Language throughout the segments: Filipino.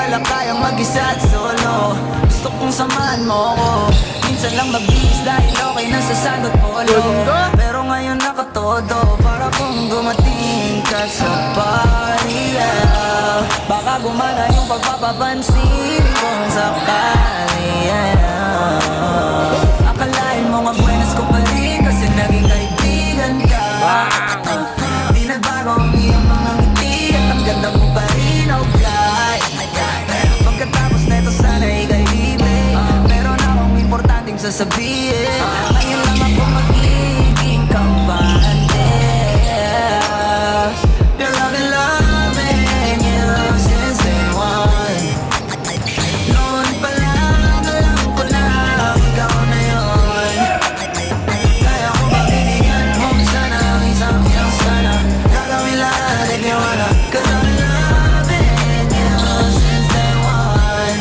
pala kayang mag-isa at solo. Gusto kong samahan mo ko. Minsan lang mabilis dahil okay na sa sagot polo. Pero ngayon nakatodo, para kung dumating ka sa party, yeah. Baka gumana yung pagpapapansin kung sakali, yeah. Akalain mo nga buenas ko pa rin kasi naging kaibigan ka. Di nagbago ang iyong mga ngiti at ang ganda mo pa rin, oh God. Pagkatapos na ito sana ika'y libre, meron akong importanteng sasabihin. Ngayon lang ako magiging kampante. Girl, I've been loving you since day one. Noon pa lang alam ko na ikaw na yun. Kaya ko mabibigyan mo sana ang isang iyong sana. Gagawin lahat if you wanna, 'cause I've been loving you since day one.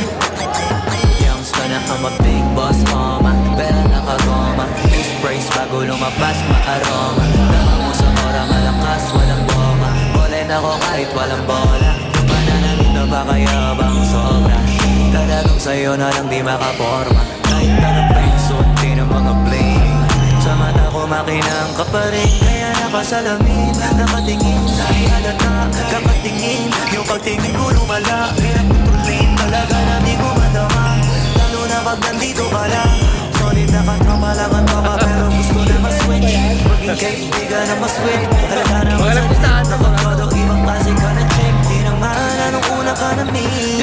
Youngster na I'm a big boss mama, pero nakagoma. Toothbrush bago lumabas maaroma. Dama mo sa ora malakas, walang boma. Bolin ako kahit walang bola. Mananangin na ba kaya bang sobra? Talagang sa'yo na lang di makaporma. Kahit tanong pa yung suot, di na mga bling. Sa mata ko makinang ka pa rin, kaya nakasalamin. Nakatingin, dahil halata, kakatingin. Yung pagtingin ko lumala, pinagtutuloy talaga na di ko madama. Lalo na pag nandito ka lang. Solid na katropa lang ang tropa, pero gusto na mas-switch. Maging kaibigan na mas-switch. Halata na mas-switch. Nakapado, ibang klase ka na check. Di naman anong una ka na meet.